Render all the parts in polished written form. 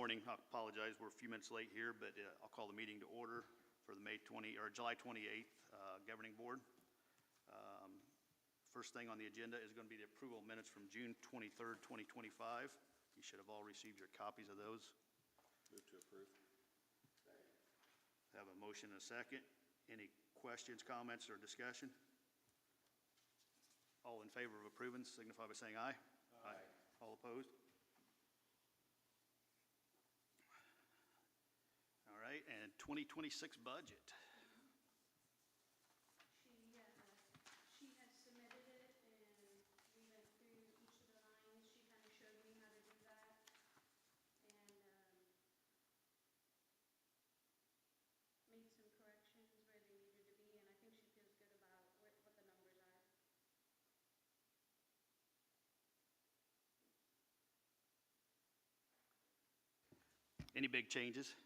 morning. I apologize, we're a few minutes late here, but I'll call the meeting to order for the July 28th Governing Board. First thing on the agenda is going to be the approval of minutes from June 23rd, 2025. You should have all received your copies of those. Move to approve. Have a motion and a second. Any questions, comments, or discussion? All in favor of approving signify by saying aye. Aye. All opposed? All right, and 2026 budget. She had submitted it, and we went through each of the lines. She kind of showed me how to do that, and made some corrections where they needed to be, and I think she feels good about what the numbers are. Any big changes?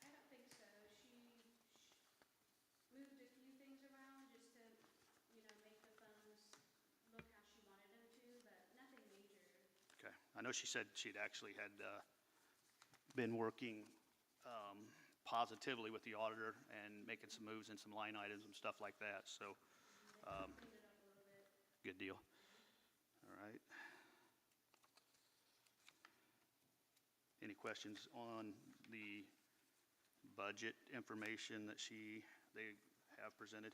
I don't think so. She moved a few things around just to, make the funds look how she wanted them to, but nothing major. Okay. I know she said she'd actually had been working positively with the auditor and making some moves in some line items and stuff like that. So, Cleaned it up a little bit. good deal. All right. Any questions on the budget information that they have presented?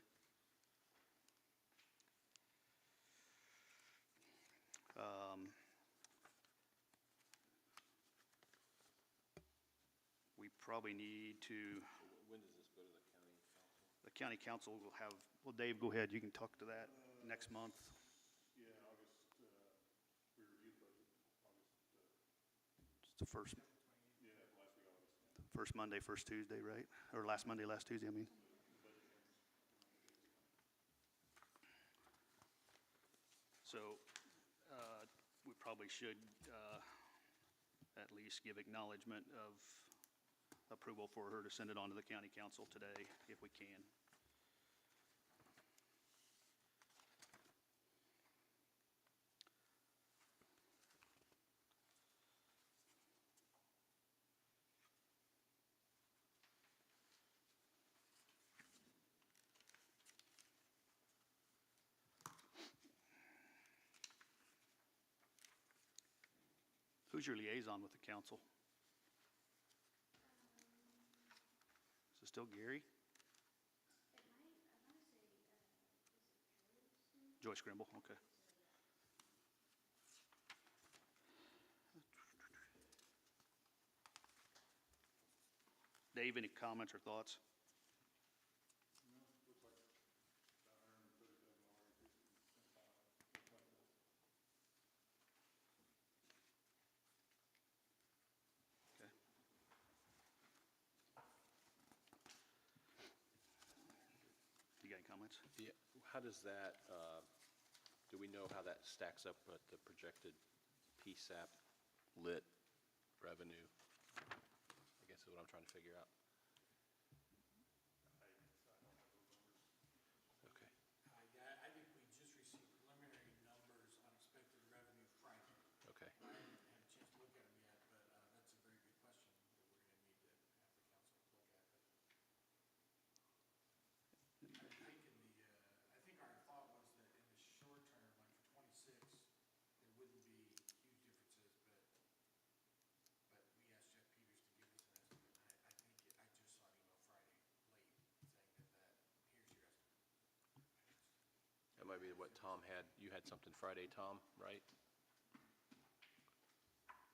We probably need to. When does this go to the county council? The county council will have. Well, Dave, go ahead. You can talk to that next month. Yeah, August. We reviewed the budget. August. It's the first. Yeah, last week August. Yeah. First Monday, first Tuesday, right? Or last Monday, last Tuesday, I mean. So we probably should at least give acknowledgement of approval for her to send it on to the county council today, if we can. Who's your liaison with the council? Is it still Gary? It might, I want to say, is it Joyce Grimble, okay. Dave, any comments or thoughts? No, looks like about $130,000 Okay. You got any comments? Yeah, how does that, do we know how that stacks up with the projected PSAP lit revenue? I guess is what I'm trying to figure out. I don't have those numbers. Okay. I think we just received preliminary numbers on expected revenue Friday. Okay. I haven't had a chance to look at them yet, but that's a very good question that we're going to need to have the council look at. But I think our thought was that in the short term, like for 26, there wouldn't be huge differences, but we asked Jeff Peters to give us an estimate. I think I just saw an email Friday late saying that here's your estimate. That might be what Tom had. You had something Friday, Tom, right? Do you remember, Tom?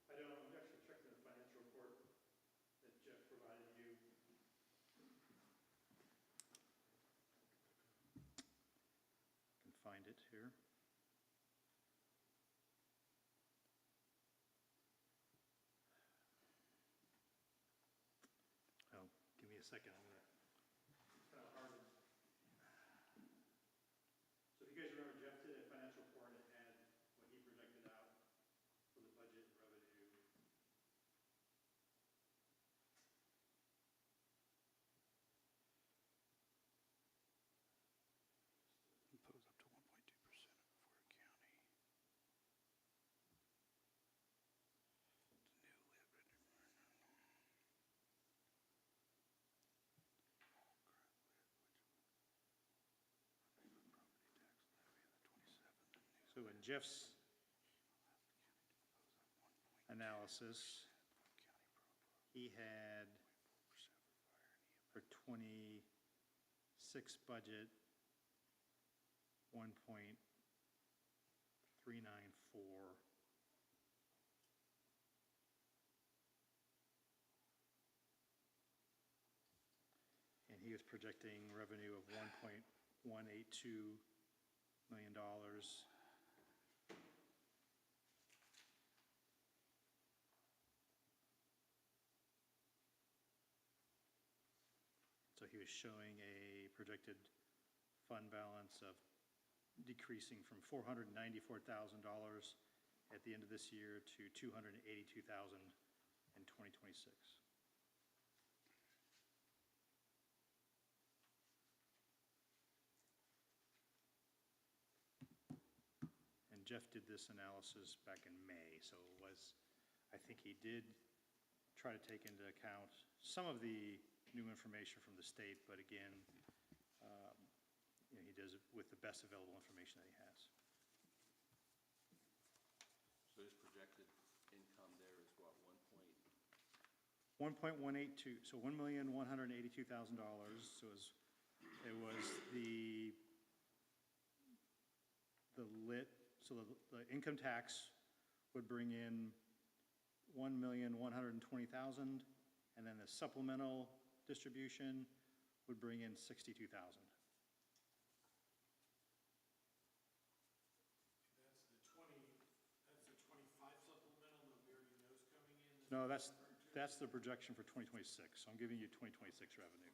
I don't, I'm actually checking the financial report that Jeff provided you. I can find it here. Oh, give me a second. I'm gonna. Kind of hard. So if you guys remember, Jeff did a financial report that had what he projected out for the budget and revenue. Impose up to 1.2% for a county. So in Jeff's analysis, he had for 26 budget, 1.394. And he was projecting revenue of $1.182 million. So he was showing a projected fund balance of decreasing from $494,000 at the end of this year to $282,000 in 2026. And Jeff did this analysis back in May, so it was, I think he did try to take into account some of the new information from the state, but again, he does it with the best available information that he has. So his projected income there is what, 1.182, so $1,182,000. So it was the lit, so the income tax would bring in $1,120,000, and then the supplemental distribution would bring in $62,000. That's the 25 supplemental that we already know is coming in? No, that's the projection for 2026. So I'm giving you 2026 revenue.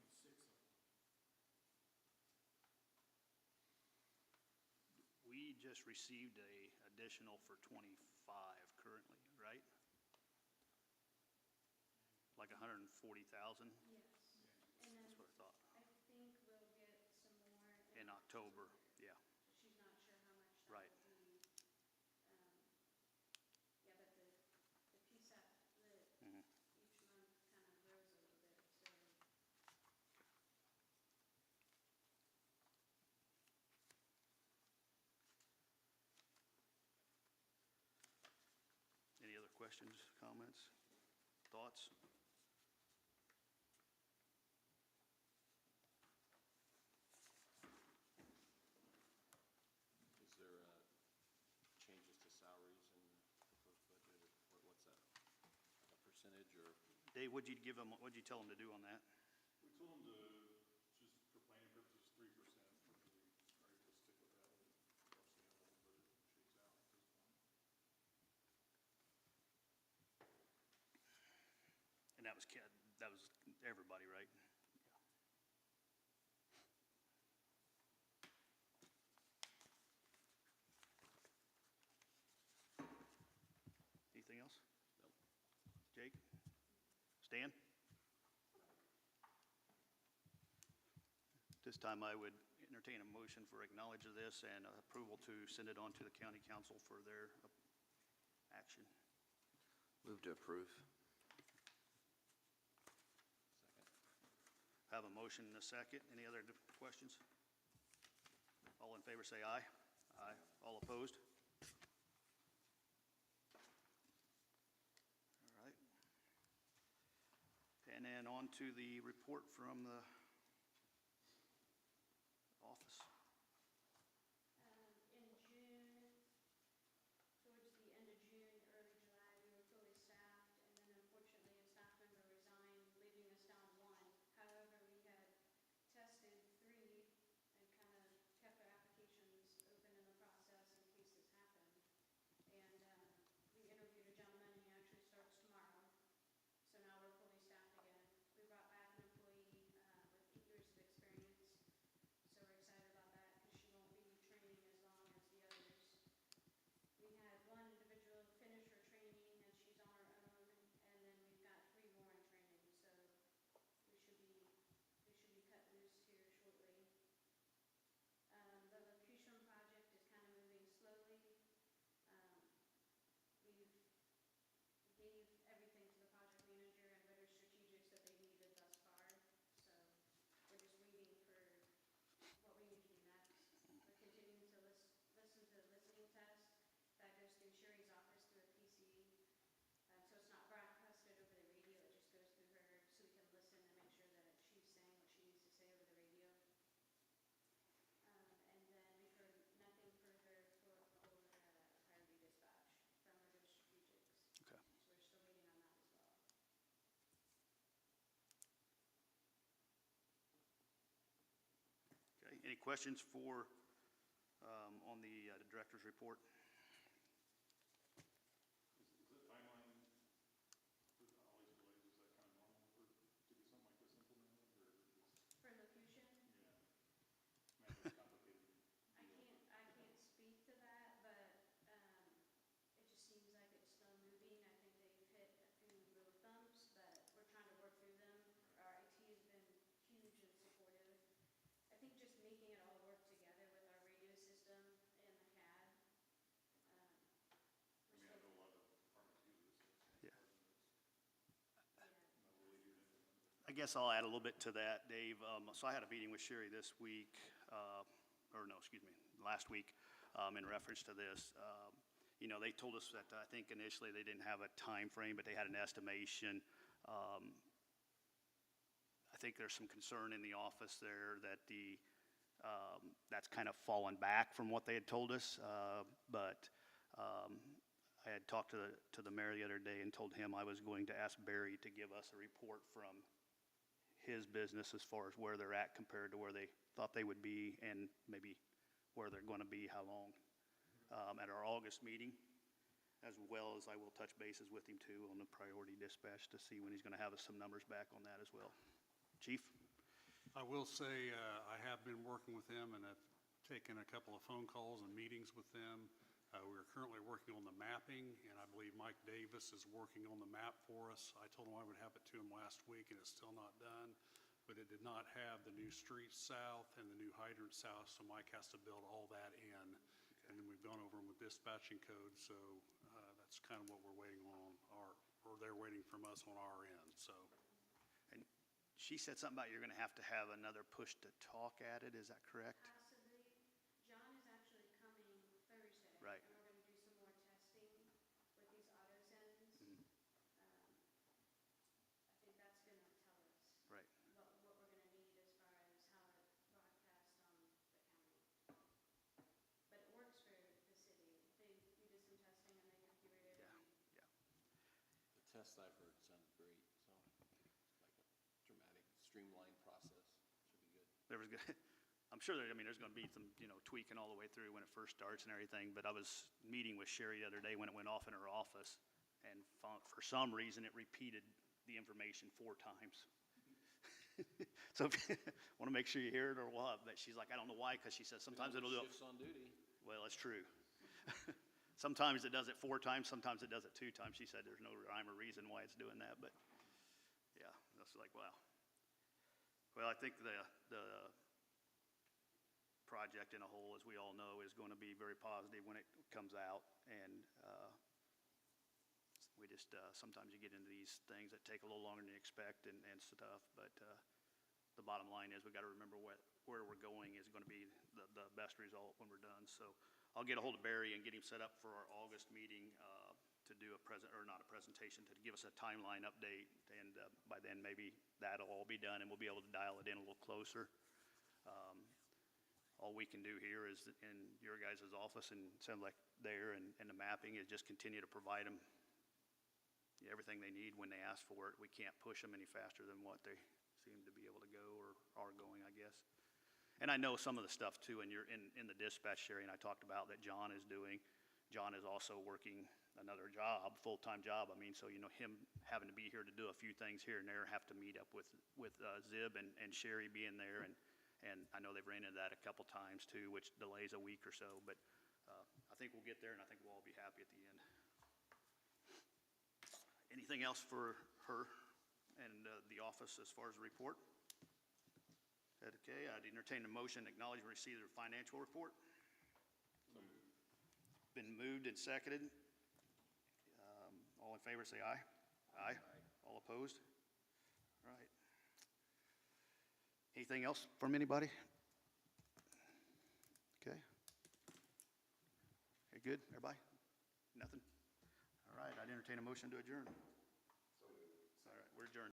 We just received a additional for 25 currently, right? Like 140,000? Yes. And then That's what I thought. I think we'll get some more In October, yeah. She's not sure how much that Right. will be. Yeah, but the PSAP, Mhm. each month kind of grows a little bit, so. Any other questions, comments, thoughts? is there changes to salaries in the proposed budget, or what's that? Like a percentage, or? Dave, what'd you tell them to do on that? We told them to, just for planning purposes, 3%, which we are able to stick with that. We'll see how the whole budget shakes out at this point. And that was everybody, right? Anything else? Nope. Jake? Stan? This time I would entertain a motion for acknowledge of this and approval to send it on to the county council for their action. Move to approve. Second. Have a motion and a second. Any other questions? All in favor say aye. Aye. All opposed? All right. And then on to the report from the office. In June, towards the end of June, early July, we were fully staffed, and then unfortunately, a staff member resigned, leaving us down one. However, we had tested 3 and kind of kept our applications open in the process in case this happened. And we interviewed a gentleman, and he actually starts tomorrow. So now we're fully staffed again. We brought back an employee, Any questions for, on the director's report? For locution? I can't speak to that, but, it just seems like it's slow moving. I think they've hit a few road bumps, but we're trying to work through them. Our IT has been huge and supportive. I think just making it all work together with our radio system and the CAD. Yeah. Yeah. I guess I'll add a little bit to that, Dave. So I had a meeting with Sherri this week, last week, in reference to this. You know, they told us that, I think initially they didn't have a time frame, but they had an estimation. I think there's some concern in the office there that that's kind of fallen back from what they had told us. But I had talked to the mayor the other day and told him I was going to ask Barry to give us a report from his business as far as where they're at compared to where they thought they would be and maybe where they're going to be, how long, at our August meeting, as well as I will touch bases with him too on the priority dispatch to see when he's going to have us some numbers back on that as well. Chief? I will say, I have been working with them and have taken a couple of phone calls and meetings with them. We're currently working on the mapping, and I believe Mike Davis is working on the map for us. I told him I would have it to him last week, and it's still not done, but it did not have the new street south and the new hydrant south, so Mike has to build all that in. And then we've gone over them with dispatching code, so that's kind of what we're waiting on, or they're waiting from us on our end, so. And she said something about you're going to have another push to talk at it, is that correct? Possibly. John is actually coming Thursday. Right. And we're gonna do some more testing with these auto sends. Mhm. I think that's gonna tell us. Right. What we're gonna need as far as how to broadcast on the county. But it works for the city. We did some testing and they configured it. Yeah, and- yeah. The test I've heard sounded great, so like a dramatic, streamlined process, should be good. There was, I'm sure there's going to be some, tweaking all the way through when it first starts and everything, but I was meeting with Sherri the other day when it went off in her office, and for some reason, it repeated the information 4 times. So want to make sure you hear it or what, but she's like, I don't know why, because she says sometimes it'll do it. Shifts on duty. Well, that's true. Sometimes it does it 4 times, sometimes it does it 2 times. She said there's no rhyme or reason why it's doing that, but yeah, that's like, wow. Well, I think the project in a whole, as we all know, is going to be very positive when it comes out, and we just, sometimes you get into these things that take a little longer than you expect and stuff, but the bottom line is we got to remember where we're going is going to be the best result when we're done. So I'll get a hold of Barry and get him set up for our August meeting to do not a presentation, to give us a timeline update, and by then maybe that'll all be done and we'll be able to dial it in a little closer. All we can do here is in your guys' office and sound like there and the mapping is just continue to provide them everything they need when they ask for it. We can't push them any faster than what they seem to be able to go or are going, I guess. And I know some of the stuff too, and you're in the dispatch sharing I talked about that John is doing. John is also working another job, full-time job. I mean, so him having to be here to do a few things here and there, have to meet up with Zib and Sherri being there, and I know they've ran into that a couple times too, which delays a week or so, but I think we'll get there, and I think we'll all be happy at the end. Anything else for her and the office as far as a report? Okay, I'd entertain a motion to acknowledge and receive the financial report. Been moved and seconded. All in favor, say aye. Aye. All opposed? All right. Anything else from anybody? Okay. Okay, good, everybody? Nothing? All right, I'd entertain a motion to adjourn. All right, we're adjourned.